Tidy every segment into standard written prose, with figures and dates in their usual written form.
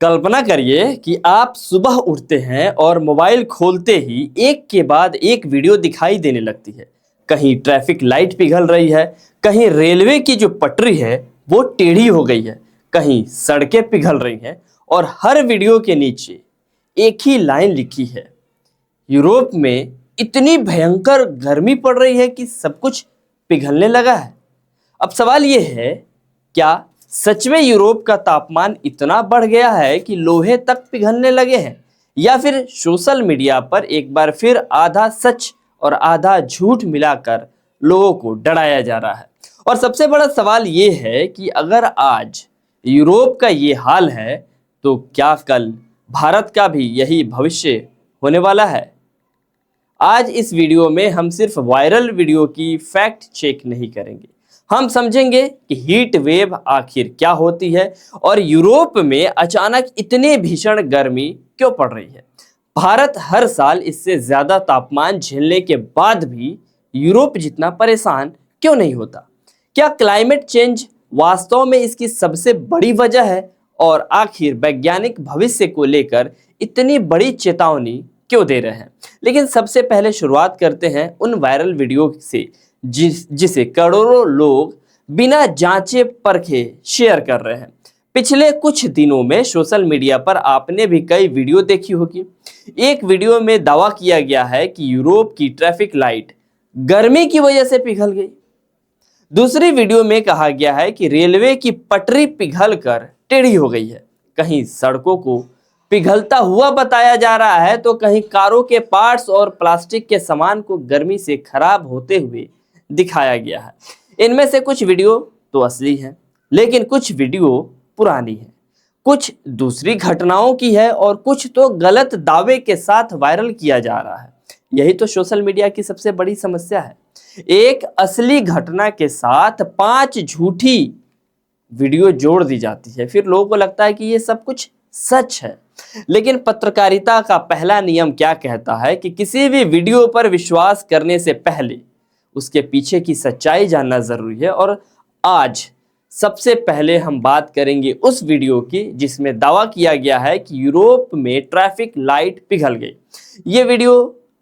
कल्पना करिए कि आप सुबह उठते हैं और मोबाइल खोलते ही एक के बाद एक वीडियो दिखाई देने लगती है। कहीं ट्रैफिक लाइट पिघल रही है, कहीं रेलवे की जो पटरी है वो टेढ़ी हो गई है, कहीं सड़कें पिघल रही हैं और हर वीडियो के नीचे एक ही लाइन लिखी है, यूरोप में इतनी भयंकर गर्मी पड़ रही है कि सब कुछ पिघलने लगा है। अब सवाल ये है, क्या सच में यूरोप का तापमान इतना बढ़ गया है कि लोहे तक पिघलने लगे हैं, या फिर सोशल मीडिया पर एक बार फिर आधा सच और आधा झूठ मिलाकर लोगों को डराया जा रहा है। और सबसे बड़ा सवाल ये है कि अगर आज यूरोप का ये हाल है तो क्या कल भारत का भी यही भविष्य होने वाला है। आज इस वीडियो में हम सिर्फ वायरल वीडियो की फैक्ट चेक नहीं करेंगे, हम समझेंगे कि हीट वेव आखिर क्या होती है और यूरोप में अचानक इतनी भीषण गर्मी क्यों पड़ रही है। भारत हर साल इससे ज्यादा तापमान झेलने के बाद भी यूरोप जितना परेशान क्यों नहीं होता। क्या क्लाइमेट चेंज वास्तव में इसकी सबसे बड़ी वजह है, और आखिर वैज्ञानिक भविष्य को लेकर इतनी बड़ी चेतावनी क्यों दे रहे हैं। लेकिन सबसे पहले शुरुआत करते हैं उन वायरल वीडियो से जिसे करोड़ों लोग बिना जांचे परखे शेयर कर रहे हैं। पिछले कुछ दिनों में सोशल मीडिया पर आपने भी कई वीडियो देखी होगी। एक वीडियो में दावा किया गया है कि यूरोप की ट्रैफिक लाइट गर्मी की वजह से पिघल गई। दूसरी वीडियो में कहा गया है कि रेलवे की पटरी पिघलकर टेढ़ी हो गई है। कहीं सड़कों को पिघलता हुआ बताया जा रहा है तो कहीं कारों के पार्ट्स और प्लास्टिक के सामान को गर्मी से खराब होते हुए दिखाया गया है। इनमें से कुछ वीडियो तो असली है, लेकिन कुछ वीडियो पुरानी है, कुछ दूसरी घटनाओं की है और कुछ तो गलत दावे के साथ वायरल किया जा रहा है। यही तो सोशल मीडिया की सबसे बड़ी समस्या है। एक असली घटना के साथ 5 झूठी वीडियो जोड़ दी जाती है, फिर लोगों को लगता है कि ये सब कुछ सच है। लेकिन पत्रकारिता का पहला नियम क्या कहता है कि किसी भी वीडियो पर विश्वास करने से पहले उसके पीछे की सच्चाई जानना जरूरी है। और आज सबसे पहले हम बात करेंगे उस वीडियो की जिसमें दावा किया गया है कि यूरोप में ट्रैफिक लाइट पिघल गई। ये वीडियो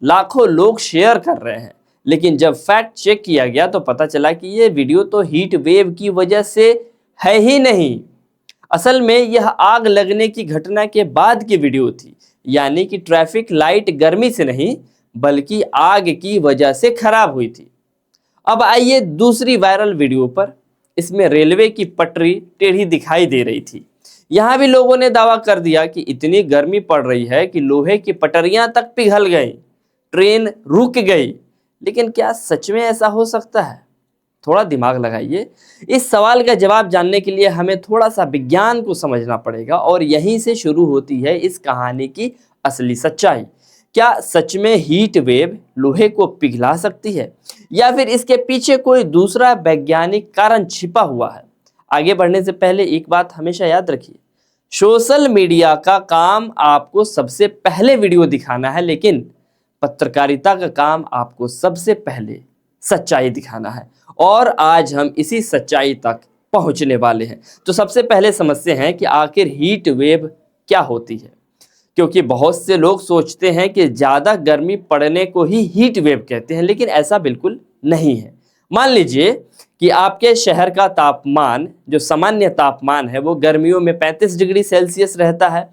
लाखों लोग शेयर कर रहे हैं, लेकिन जब फैक्ट चेक किया गया तो पता चला कि ये वीडियो तो हीट वेव की वजह से है ही नहीं। असल में यह आग लगने की घटना के बाद की वीडियो थी, यानी कि ट्रैफिक लाइट गर्मी से नहीं बल्कि आग की वजह से खराब हुई थी। अब आइए दूसरी वायरल वीडियो पर। इसमें रेलवे की पटरी टेढ़ी दिखाई दे रही थी। यहाँ भी लोगों ने दावा कर दिया कि इतनी गर्मी पड़ रही है कि लोहे की पटरियां तक पिघल गई, ट्रेन रुक गई। लेकिन क्या सच में ऐसा हो सकता है? थोड़ा दिमाग लगाइए। इस सवाल का जवाब जानने के लिए हमें थोड़ा सा विज्ञान को समझना पड़ेगा और यहीं से शुरू होती है इस कहानी की असली सच्चाई। क्या सच में हीट वेव लोहे को पिघला सकती है, या फिर इसके पीछे कोई दूसरा वैज्ञानिक कारण छिपा हुआ है? आगे बढ़ने से पहले एक बात हमेशा याद रखिए, सोशल मीडिया का काम आपको सबसे पहले वीडियो दिखाना है, लेकिन पत्रकारिता का काम आपको सबसे पहले सच्चाई दिखाना है। और आज हम इसी सच्चाई तक पहुंचने वाले हैं। तो सबसे पहले समझते हैं कि आखिर हीट वेव क्या होती है, क्योंकि बहुत से लोग सोचते हैं कि ज़्यादा गर्मी पड़ने को ही हीट वेव कहते हैं, लेकिन ऐसा बिल्कुल नहीं है। मान लीजिए कि आपके शहर का तापमान, जो सामान्य तापमान है, वो गर्मियों में 35 डिग्री सेल्सियस रहता है।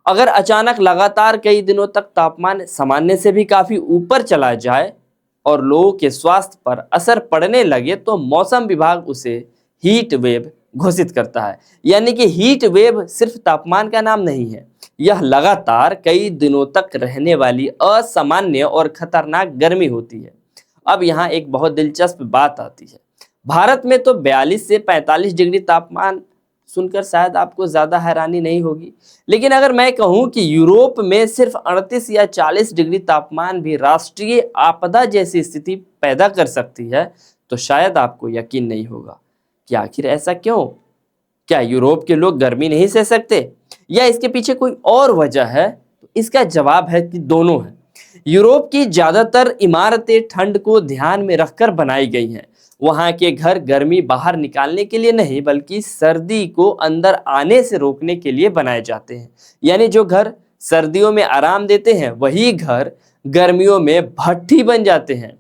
अगर अचानक लगातार कई दिनों तक तापमान सामान्य से भी काफ़ी ऊपर चला जाए और लोगों के स्वास्थ्य पर असर पड़ने लगे तो मौसम विभाग उसे हीट वेव घोषित करता है। यानी कि हीट वेव सिर्फ तापमान का नाम नहीं है, यह लगातार कई दिनों तक रहने वाली असामान्य और खतरनाक गर्मी होती है। अब यहाँ एक बहुत दिलचस्प बात आती है। भारत में तो 42 से 45 डिग्री तापमान सुनकर शायद आपको ज़्यादा हैरानी नहीं होगी, लेकिन अगर मैं कहूँ कि यूरोप में सिर्फ 38 या 40 डिग्री तापमान भी राष्ट्रीय आपदा जैसी स्थिति पैदा कर सकती है तो शायद आपको यकीन नहीं होगा कि आखिर ऐसा क्यों। क्या यूरोप के लोग गर्मी नहीं सह सकते, या इसके पीछे कोई और वजह है? तो इसका जवाब है कि दोनों है। यूरोप की ज़्यादातर इमारतें ठंड को ध्यान में रखकर बनाई गई हैं। वहाँ के घर गर्मी बाहर निकालने के लिए नहीं बल्कि सर्दी को अंदर आने से रोकने के लिए बनाए जाते हैं। यानी जो घर सर्दियों में आराम देते हैं वही घर गर्मियों में भट्ठी बन जाते हैं।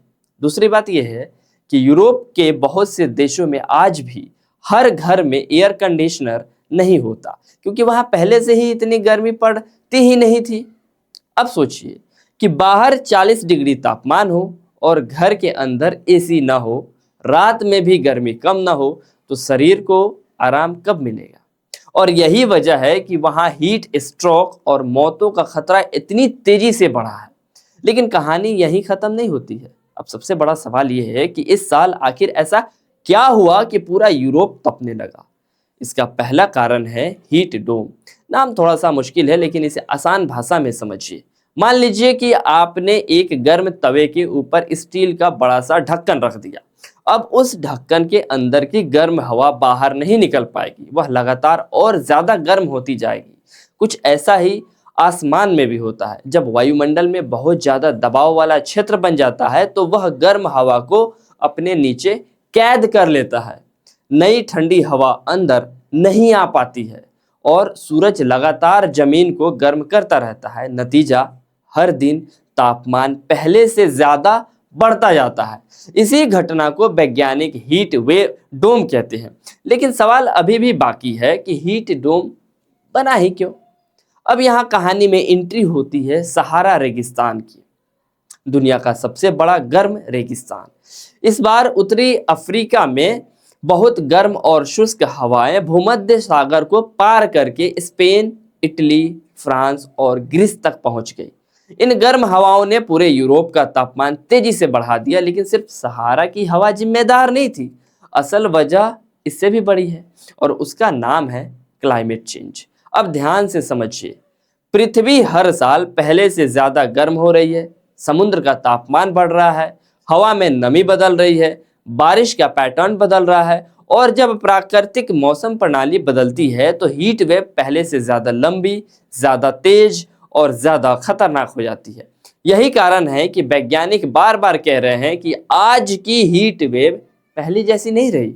दूसरी बात यह है कि यूरोप के बहुत से देशों में आज भी हर घर में एयर कंडीशनर नहीं होता, क्योंकि वहाँ पहले से ही इतनी गर्मी पड़ती ही नहीं थी। अब सोचिए कि बाहर 40 डिग्री तापमान हो और घर के अंदर एसी ना हो, रात में भी गर्मी कम ना हो, तो शरीर को आराम कब मिलेगा? और यही वजह है कि वहाँ हीट स्ट्रोक और मौतों का खतरा इतनी तेजी से बढ़ा है। लेकिन कहानी यहीं खत्म नहीं होती है। अब सबसे बड़ा सवाल यह है कि इस साल आखिर ऐसा क्या हुआ कि पूरा यूरोप तपने लगा? इसका पहला कारण है हीट डोम। नाम थोड़ा सा मुश्किल है लेकिन इसे आसान भाषा में समझिए। मान लीजिए कि आपने एक गर्म तवे के ऊपर स्टील का बड़ा सा ढक्कन रख दिया। अब उस ढक्कन के अंदर की गर्म हवा बाहर नहीं निकल पाएगी, वह लगातार और ज्यादा गर्म होती जाएगी। कुछ ऐसा ही आसमान में भी होता है। जब वायुमंडल में बहुत ज्यादा दबाव वाला क्षेत्र बन जाता है तो वह गर्म हवा को अपने नीचे कैद कर लेता है। नई ठंडी हवा अंदर नहीं आ पाती है और सूरज लगातार जमीन को गर्म करता रहता है। नतीजा, हर दिन तापमान पहले से ज्यादा बढ़ता जाता है। इसी घटना को वैज्ञानिक हीट वेव डोम कहते हैं। लेकिन सवाल अभी भी बाकी है कि हीट डोम बना ही क्यों? अब यहाँ कहानी में एंट्री होती है सहारा रेगिस्तान की, दुनिया का सबसे बड़ा गर्म रेगिस्तान। इस बार उत्तरी अफ्रीका में बहुत गर्म और शुष्क हवाएं भूमध्य सागर को पार करके स्पेन, इटली, फ्रांस और ग्रीस तक पहुंच गई। इन गर्म हवाओं ने पूरे यूरोप का तापमान तेजी से बढ़ा दिया, लेकिन सिर्फ सहारा की हवा जिम्मेदार नहीं थी। असल वजह इससे भी बड़ी है और उसका नाम है क्लाइमेट चेंज। अब ध्यान से समझिए, पृथ्वी हर साल पहले से ज्यादा गर्म हो रही है, समुद्र का तापमान बढ़ रहा है, हवा में नमी बदल रही है, बारिश का पैटर्न बदल रहा है और जब प्राकृतिक मौसम प्रणाली बदलती है तो हीट वेव पहले से ज्यादा लंबी, ज्यादा तेज और ज्यादा खतरनाक हो जाती है। यही कारण है कि वैज्ञानिक बार बार कह रहे हैं कि आज की हीट वेव पहले जैसी नहीं रही।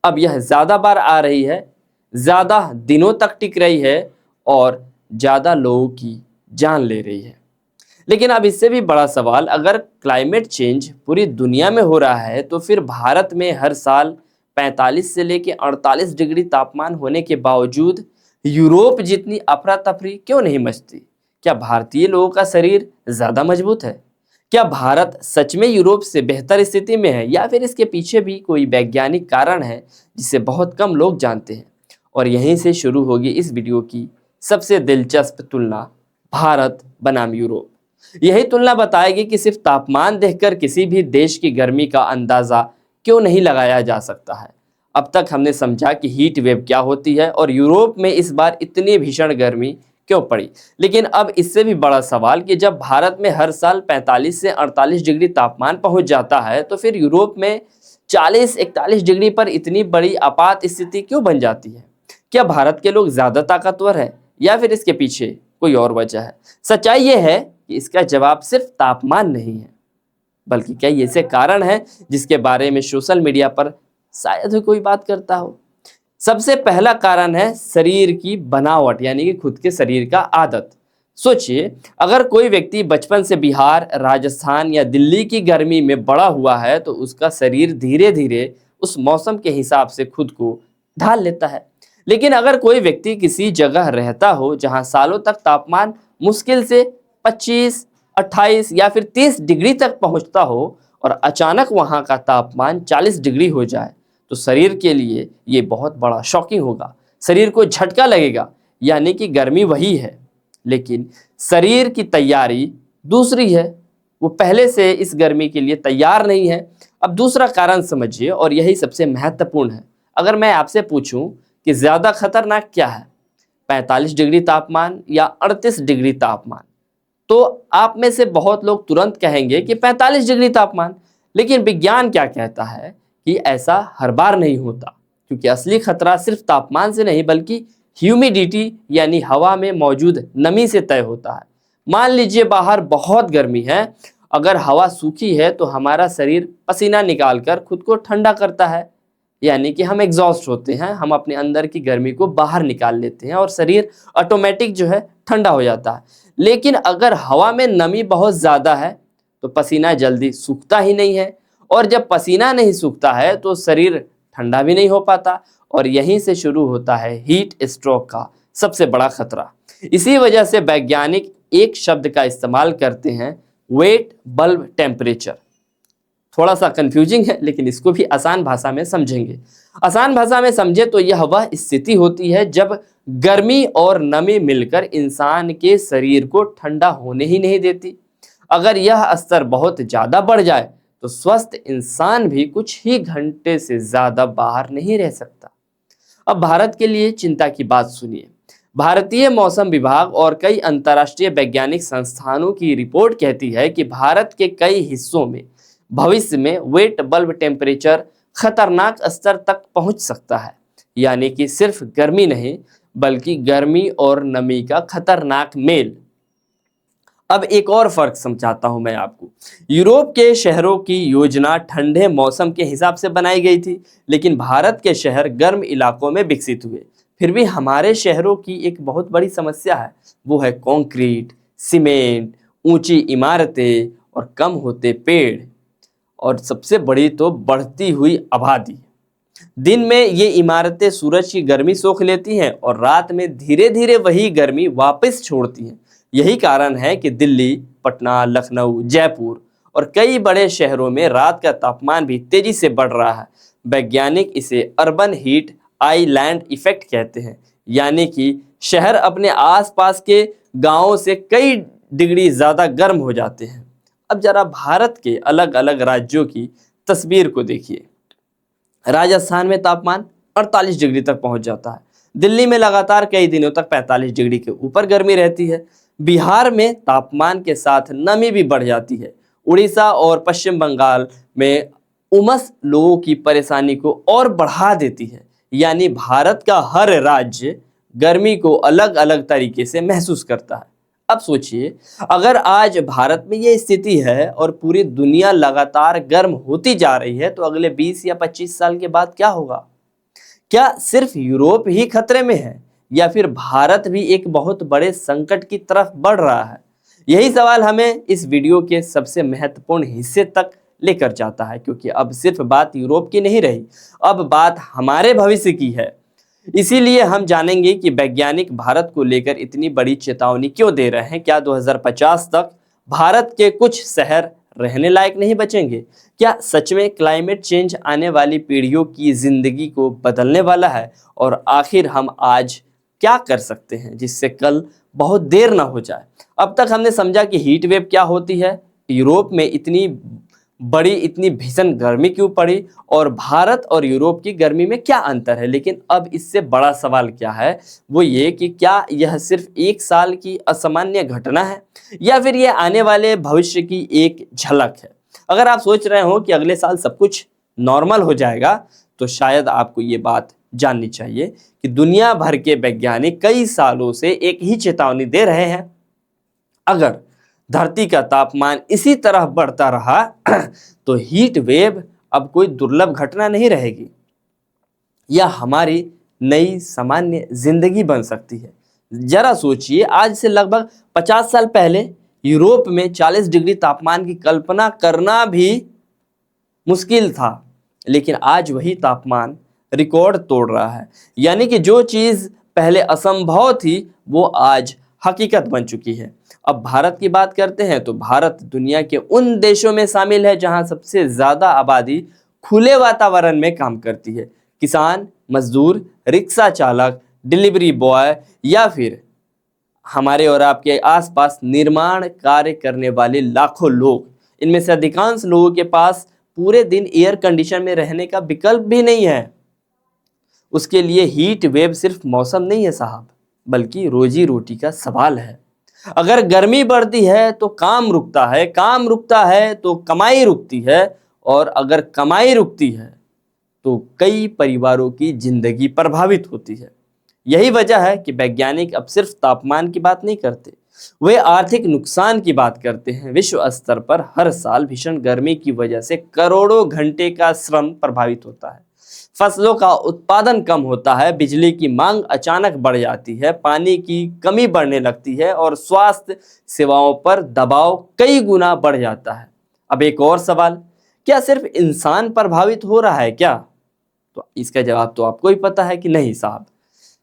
अब यह ज्यादा बार आ रही है, ज्यादा दिनों तक टिक रही है और ज्यादा लोगों की जान ले रही है। लेकिन अब इससे भी बड़ा सवाल, अगर क्लाइमेट चेंज पूरी दुनिया में हो रहा है तो फिर भारत में हर साल 45 से लेकर 48 डिग्री तापमान होने के बावजूद यूरोप जितनी अफरा तफरी क्यों नहीं मचती? क्या भारतीय लोगों का शरीर ज्यादा मजबूत है? क्या भारत सच में यूरोप से बेहतर स्थिति में है या फिर इसके पीछे भी कोई वैज्ञानिक कारण है जिसे बहुत कम लोग जानते हैं? और यहीं से शुरू होगी इस वीडियो की सबसे दिलचस्प तुलना, भारत बनाम यूरोप। यही तुलना बताएगी कि सिर्फ तापमान देखकर किसी भी देश की गर्मी का अंदाजा क्यों नहीं लगाया जा सकता है। अब तक हमने समझा कि हीट वेव क्या होती है और यूरोप में इस बार इतनी भीषण गर्मी क्यों पड़ी। लेकिन अब इससे भी बड़ा सवाल कि जब भारत में हर साल 45 से 48 डिग्री तापमान पहुंच जाता है तो फिर यूरोप में 40-41 डिग्री पर इतनी बड़ी आपात स्थिति क्यों बन जाती है? क्या भारत के लोग ज्यादा ताकतवर है या फिर इसके पीछे कोई और वजह है? सच्चाई यह है कि इसका जवाब सिर्फ तापमान नहीं है, बल्कि कई ऐसे कारण हैं जिसके बारे में सोशल मीडिया पर शायद ही कोई बात करता हो। सबसे पहला कारण है शरीर की बनावट, यानी कि खुद के शरीर का आदत। सोचिए, अगर कोई व्यक्ति बचपन से बिहार, राजस्थान या दिल्ली की गर्मी में बड़ा हुआ है तो उसका शरीर धीरे धीरे उस मौसम के हिसाब से खुद को ढाल लेता है। लेकिन अगर कोई व्यक्ति किसी जगह रहता हो जहां सालों तक तापमान मुश्किल से 25, 28 या फिर 30 डिग्री तक पहुंचता हो और अचानक वहां का तापमान 40 डिग्री हो जाए तो शरीर के लिए ये बहुत बड़ा शॉकिंग होगा। शरीर को झटका लगेगा, यानी कि गर्मी वही है लेकिन शरीर की तैयारी दूसरी है, वो पहले से इस गर्मी के लिए तैयार नहीं है। अब दूसरा कारण समझिए और यही सबसे महत्वपूर्ण है। अगर मैं आपसे पूछूं कि ज्यादा खतरनाक क्या है, 45 डिग्री तापमान या 38 डिग्री तापमान, तो आप में से बहुत लोग तुरंत कहेंगे कि 45 डिग्री तापमान। लेकिन विज्ञान क्या कहता है कि ऐसा हर बार नहीं होता, क्योंकि असली खतरा सिर्फ तापमान से नहीं बल्कि ह्यूमिडिटी यानी हवा में मौजूद नमी से तय होता है। मान लीजिए बाहर बहुत गर्मी है अगर हवा सूखी है तो हमारा शरीर पसीना निकालकर खुद को ठंडा करता है, यानी कि हम एग्जॉस्ट होते हैं, हम अपने अंदर की गर्मी को बाहर निकाल लेते हैं और शरीर ऑटोमेटिक जो है ठंडा हो जाता है। लेकिन अगर हवा में नमी बहुत ज़्यादा है तो पसीना जल्दी सूखता ही नहीं है, और जब पसीना नहीं सूखता है तो शरीर ठंडा भी नहीं हो पाता, और यहीं से शुरू होता है हीट स्ट्रोक का सबसे बड़ा खतरा। इसी वजह से वैज्ञानिक एक शब्द का इस्तेमाल करते हैं, वेट बल्ब टेम्परेचर। थोड़ा सा कंफ्यूजिंग है, लेकिन इसको भी आसान भाषा में समझेंगे। आसान भाषा में समझे तो यह वह स्थिति होती है जब गर्मी और नमी मिलकर इंसान के शरीर को ठंडा होने ही नहीं देती। अगर यह स्तर बहुत ज़्यादा बढ़ जाए तो स्वस्थ इंसान भी कुछ ही घंटे से ज़्यादा बाहर नहीं रह सकता। अब भारत के लिए चिंता की बात सुनिए। भारतीय मौसम विभाग और कई अंतर्राष्ट्रीय वैज्ञानिक संस्थानों की रिपोर्ट कहती है कि भारत के कई हिस्सों में भविष्य में वेट बल्ब टेम्परेचर खतरनाक स्तर तक पहुंच सकता है, यानी कि सिर्फ गर्मी नहीं बल्कि गर्मी और नमी का खतरनाक मेल। अब एक और फर्क समझाता हूं मैं आपको। यूरोप के शहरों की योजना ठंडे मौसम के हिसाब से बनाई गई थी, लेकिन भारत के शहर गर्म इलाकों में विकसित हुए। फिर भी हमारे शहरों की एक बहुत बड़ी समस्या है, वो है कंक्रीट, सीमेंट, ऊंची इमारतें और कम होते पेड़, और सबसे बड़ी तो बढ़ती हुई आबादी। दिन में ये इमारतें सूरज की गर्मी सोख लेती हैं और रात में धीरे धीरे वही गर्मी वापस छोड़ती हैं। यही कारण है कि दिल्ली, पटना, लखनऊ, जयपुर और कई बड़े शहरों में रात का तापमान भी तेजी से बढ़ रहा है। वैज्ञानिक इसे अर्बन हीट आइलैंड इफेक्ट कहते हैं, यानी कि शहर अपने आसपास के गांवों से कई डिग्री ज़्यादा गर्म हो जाते हैं। अब जरा भारत के अलग अलग राज्यों की तस्वीर को देखिए। राजस्थान में तापमान 48 डिग्री तक पहुंच जाता है। दिल्ली में लगातार कई दिनों तक 45 डिग्री के ऊपर गर्मी रहती है। बिहार में तापमान के साथ नमी भी बढ़ जाती है। उड़ीसा और पश्चिम बंगाल में उमस लोगों की परेशानी को और बढ़ा देती है। यानी भारत का हर राज्य गर्मी को अलग अलग तरीके से महसूस करता है। अब सोचिए, अगर आज भारत में ये स्थिति है और पूरी दुनिया लगातार गर्म होती जा रही है, तो अगले 20 या 25 साल के बाद क्या होगा? क्या सिर्फ यूरोप ही खतरे में है या फिर भारत भी एक बहुत बड़े संकट की तरफ बढ़ रहा है? यही सवाल हमें इस वीडियो के सबसे महत्वपूर्ण हिस्से तक लेकर जाता है, क्योंकि अब सिर्फ बात यूरोप की नहीं रही, अब बात हमारे भविष्य की है। इसीलिए हम जानेंगे कि वैज्ञानिक भारत को लेकर इतनी बड़ी चेतावनी क्यों दे रहे हैं। क्या 2050 तक भारत के कुछ शहर रहने लायक नहीं बचेंगे? क्या सच में क्लाइमेट चेंज आने वाली पीढ़ियों की जिंदगी को बदलने वाला है? और आखिर हम आज क्या कर सकते हैं जिससे कल बहुत देर ना हो जाए? अब तक हमने समझा कि हीट वेव क्या होती है, यूरोप में इतनी भीषण गर्मी क्यों पड़ी, और भारत और यूरोप की गर्मी में क्या अंतर है। लेकिन अब इससे बड़ा सवाल क्या है, वो ये कि क्या यह सिर्फ एक साल की असामान्य घटना है या फिर ये आने वाले भविष्य की एक झलक है। अगर आप सोच रहे हो कि अगले साल सब कुछ नॉर्मल हो जाएगा, तो शायद आपको ये बात जाननी चाहिए कि दुनिया भर के वैज्ञानिक कई सालों से एक ही चेतावनी दे रहे हैं, अगर धरती का तापमान इसी तरह बढ़ता रहा तो हीट वेव अब कोई दुर्लभ घटना नहीं रहेगी, यह हमारी नई सामान्य जिंदगी बन सकती है। जरा सोचिए, आज से लगभग 50 साल पहले यूरोप में 40 डिग्री तापमान की कल्पना करना भी मुश्किल था, लेकिन आज वही तापमान रिकॉर्ड तोड़ रहा है। यानी कि जो चीज़ पहले असंभव थी वो आज हकीकत बन चुकी है। अब भारत की बात करते हैं तो भारत दुनिया के उन देशों में शामिल है जहां सबसे ज़्यादा आबादी खुले वातावरण में काम करती है। किसान, मजदूर, रिक्शा चालक, डिलीवरी बॉय या फिर हमारे और आपके आसपास निर्माण कार्य करने वाले लाखों लोग, इनमें से अधिकांश लोगों के पास पूरे दिन एयर कंडीशन में रहने का विकल्प भी नहीं है। उसके लिए हीट वेव सिर्फ मौसम नहीं है साहब, बल्कि रोजी रोटी का सवाल है। अगर गर्मी बढ़ती है तो काम रुकता है, काम रुकता है तो कमाई रुकती है, और अगर कमाई रुकती है तो कई परिवारों की जिंदगी प्रभावित होती है। यही वजह है कि वैज्ञानिक अब सिर्फ तापमान की बात नहीं करते, वे आर्थिक नुकसान की बात करते हैं। विश्व स्तर पर हर साल भीषण गर्मी की वजह से करोड़ों घंटे का श्रम प्रभावित होता है। फसलों का उत्पादन कम होता है, बिजली की मांग अचानक बढ़ जाती है, पानी की कमी बढ़ने लगती है और स्वास्थ्य सेवाओं पर दबाव कई गुना बढ़ जाता है। अब एक और सवाल, क्या सिर्फ इंसान प्रभावित हो रहा है क्या? तो इसका जवाब तो आपको ही पता है कि नहीं साहब।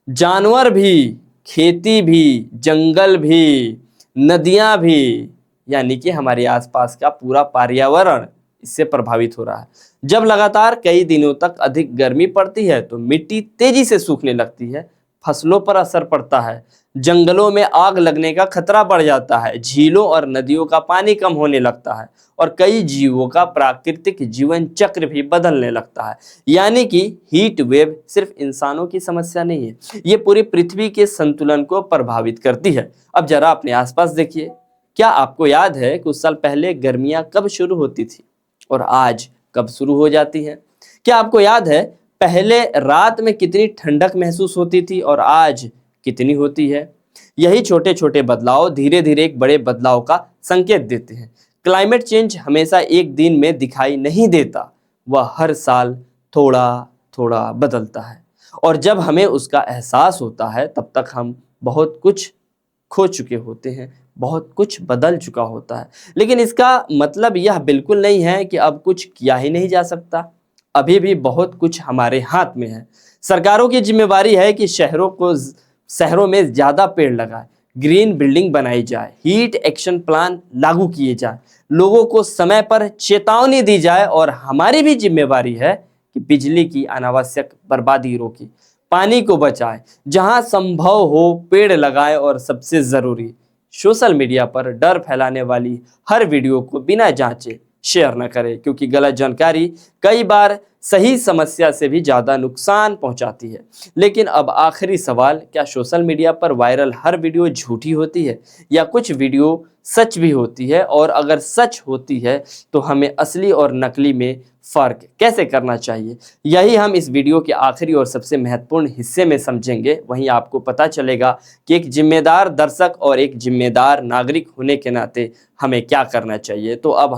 जानवर भी, खेती भी, जंगल भी, नदियां भी, यानी कि हमारे आसपास का पूरा पर्यावरण इससे प्रभावित हो रहा है। जब लगातार कई दिनों तक अधिक गर्मी पड़ती है तो मिट्टी तेजी से सूखने लगती है, फसलों पर असर पड़ता है, जंगलों में आग लगने का खतरा बढ़ जाता है, झीलों और नदियों का पानी कम होने लगता है और कई जीवों का प्राकृतिक जीवन चक्र भी बदलने लगता है। यानी कि हीट वेव सिर्फ इंसानों की समस्या नहीं है, ये पूरी पृथ्वी के संतुलन को प्रभावित करती है। अब जरा अपने आसपास देखिए, क्या आपको याद है कुछ साल पहले गर्मियां कब शुरू होती थी और आज कब शुरू हो जाती है? क्या आपको याद है पहले रात में कितनी ठंडक महसूस होती थी और आज कितनी होती है? यही छोटे छोटे बदलाव धीरे धीरे एक बड़े बदलाव का संकेत देते हैं। क्लाइमेट चेंज हमेशा एक दिन में दिखाई नहीं देता, वह हर साल थोड़ा थोड़ा बदलता है और जब हमें उसका एहसास होता है तब तक हम बहुत कुछ खो चुके होते हैं, बहुत कुछ बदल चुका होता है। लेकिन इसका मतलब यह बिल्कुल नहीं है कि अब कुछ किया ही नहीं जा सकता। अभी भी बहुत कुछ हमारे हाथ में है। सरकारों की जिम्मेवारी है कि शहरों में ज़्यादा पेड़ लगाए, ग्रीन बिल्डिंग बनाई जाए, हीट एक्शन प्लान लागू किए जाए, लोगों को समय पर चेतावनी दी जाए और हमारी भी जिम्मेवारी है कि बिजली की अनावश्यक बर्बादी रोकी, पानी को बचाए, जहां संभव हो पेड़ लगाएं और सबसे ज़रूरी, सोशल मीडिया पर डर फैलाने वाली हर वीडियो को बिना जांचे शेयर न करें, क्योंकि गलत जानकारी कई बार सही समस्या से भी ज़्यादा नुकसान पहुंचाती है। लेकिन अब आखिरी सवाल, क्या सोशल मीडिया पर वायरल हर वीडियो झूठी होती है या कुछ वीडियो सच भी होती है? और अगर सच होती है तो हमें असली और नकली में फ़र्क कैसे करना चाहिए, यही हम इस वीडियो के आखिरी और सबसे महत्वपूर्ण हिस्से में समझेंगे। वहीं आपको पता चलेगा कि एक जिम्मेदार दर्शक और एक जिम्मेदार नागरिक होने के नाते हमें क्या करना चाहिए। तो अब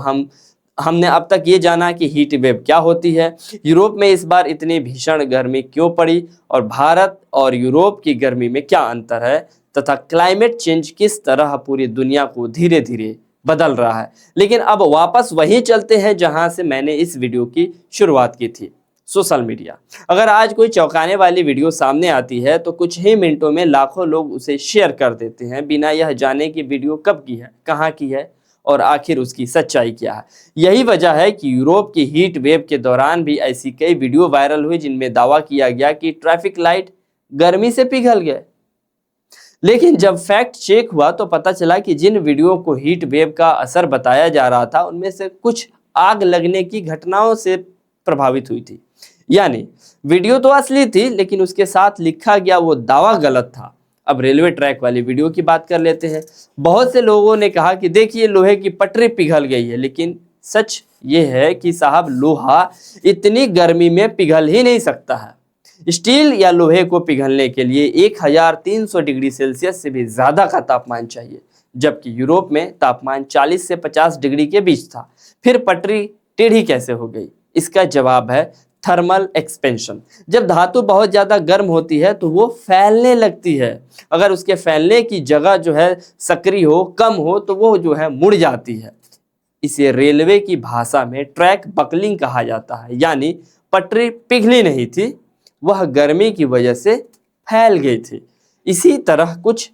हमने अब तक ये जाना कि हीट वेव क्या होती है, यूरोप में इस बार इतनी भीषण गर्मी क्यों पड़ी और भारत और यूरोप की गर्मी में क्या अंतर है, तथा क्लाइमेट चेंज किस तरह पूरी दुनिया को धीरे धीरे बदल रहा है। लेकिन अब वापस वहीं चलते हैं जहां से मैंने इस वीडियो की शुरुआत की थी, सोशल मीडिया। अगर आज कोई चौंकाने वाली वीडियो सामने आती है तो कुछ ही मिनटों में लाखों लोग उसे शेयर कर देते हैं, बिना यह जाने कि वीडियो कब की है, कहाँ की है और आखिर उसकी सच्चाई क्या है। यही वजह है कि यूरोप की हीट वेव के दौरान भी ऐसी कई वीडियो वायरल हुई जिनमें दावा किया गया कि ट्रैफिक लाइट गर्मी से पिघल गए। लेकिन जब फैक्ट चेक हुआ तो पता चला कि जिन वीडियो को हीट वेव का असर बताया जा रहा था उनमें से कुछ आग लगने की घटनाओं से प्रभावित हुई थी। यानी वीडियो तो असली थी लेकिन उसके साथ लिखा गया वो दावा गलत था। अब रेलवे ट्रैक वाली वीडियो की बात कर लेते हैं। बहुत से लोगों ने कहा कि देखिए लोहे की पटरी पिघल गई है, लेकिन सच ये है कि साहब लोहा इतनी गर्मी में पिघल ही नहीं सकता है। स्टील या लोहे को पिघलने के लिए 1300 डिग्री सेल्सियस से भी ज़्यादा का तापमान चाहिए, जबकि यूरोप में तापमान 40 से 50 डिग्री के बीच था। फिर पटरी टेढ़ी कैसे हो गई? इसका जवाब है थर्मल एक्सपेंशन। जब धातु बहुत ज़्यादा गर्म होती है तो वो फैलने लगती है। अगर उसके फैलने की जगह जो है सक्रिय हो, कम हो, तो वो जो है मुड़ जाती है। इसे रेलवे की भाषा में ट्रैक बकलिंग कहा जाता है। यानी पटरी पिघली नहीं थी, वह गर्मी की वजह से फैल गई थी। इसी तरह कुछ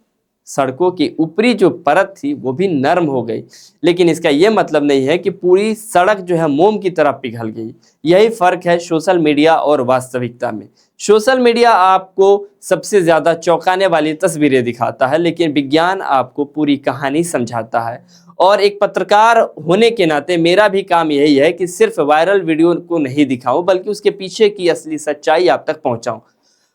सड़कों की ऊपरी जो परत थी वो भी नरम हो गई, लेकिन इसका यह मतलब नहीं है कि पूरी सड़क जो है मोम की तरह पिघल गई। यही फर्क है सोशल मीडिया और वास्तविकता में। सोशल मीडिया आपको सबसे ज़्यादा चौंकाने वाली तस्वीरें दिखाता है, लेकिन विज्ञान आपको पूरी कहानी समझाता है। और एक पत्रकार होने के नाते मेरा भी काम यही है कि सिर्फ वायरल वीडियो को नहीं दिखाऊं, बल्कि उसके पीछे की असली सच्चाई आप तक पहुंचाऊं।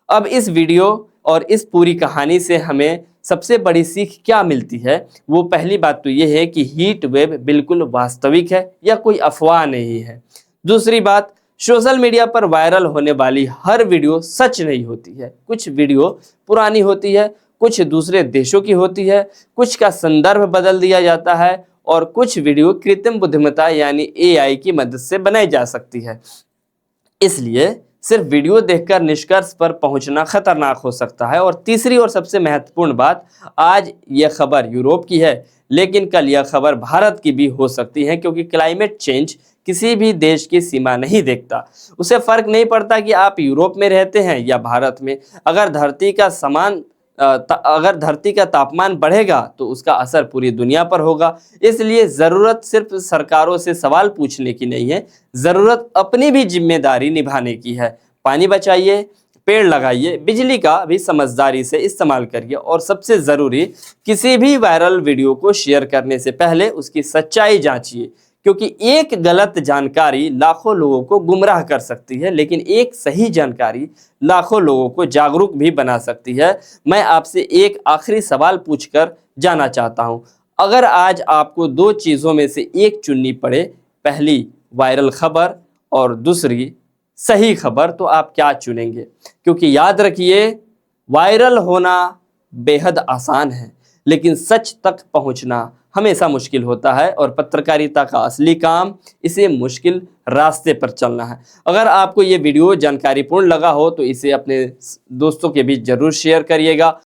अब इस वीडियो और इस पूरी कहानी से हमें सबसे बड़ी सीख क्या मिलती है? वो पहली बात तो ये है कि हीट वेव बिल्कुल वास्तविक है या कोई अफवाह नहीं है। दूसरी बात, सोशल मीडिया पर वायरल होने वाली हर वीडियो सच नहीं होती है। कुछ वीडियो पुरानी होती है, कुछ दूसरे देशों की होती है, कुछ का संदर्भ बदल दिया जाता है और कुछ वीडियो कृत्रिम बुद्धिमत्ता यानी एआई की मदद से बनाई जा सकती है। इसलिए सिर्फ वीडियो देखकर निष्कर्ष पर पहुंचना खतरनाक हो सकता है। और तीसरी और सबसे महत्वपूर्ण बात, आज यह खबर यूरोप की है लेकिन कल यह खबर भारत की भी हो सकती है, क्योंकि क्लाइमेट चेंज किसी भी देश की सीमा नहीं देखता। उसे फर्क नहीं पड़ता कि आप यूरोप में रहते हैं या भारत में। अगर धरती का तापमान बढ़ेगा तो उसका असर पूरी दुनिया पर होगा। इसलिए ज़रूरत सिर्फ सरकारों से सवाल पूछने की नहीं है, ज़रूरत अपनी भी जिम्मेदारी निभाने की है। पानी बचाइए, पेड़ लगाइए, बिजली का भी समझदारी से इस्तेमाल करिए और सबसे ज़रूरी, किसी भी वायरल वीडियो को शेयर करने से पहले उसकी सच्चाई जांचिए, क्योंकि एक गलत जानकारी लाखों लोगों को गुमराह कर सकती है, लेकिन एक सही जानकारी लाखों लोगों को जागरूक भी बना सकती है। मैं आपसे एक आखिरी सवाल पूछकर जाना चाहता हूं, अगर आज आपको दो चीज़ों में से एक चुननी पड़े, पहली वायरल खबर और दूसरी सही खबर, तो आप क्या चुनेंगे? क्योंकि याद रखिए, वायरल होना बेहद आसान है लेकिन सच तक पहुंचना हमेशा मुश्किल होता है, और पत्रकारिता का असली काम इसे मुश्किल रास्ते पर चलना है। अगर आपको ये वीडियो जानकारीपूर्ण लगा हो तो इसे अपने दोस्तों के बीच जरूर शेयर करिएगा।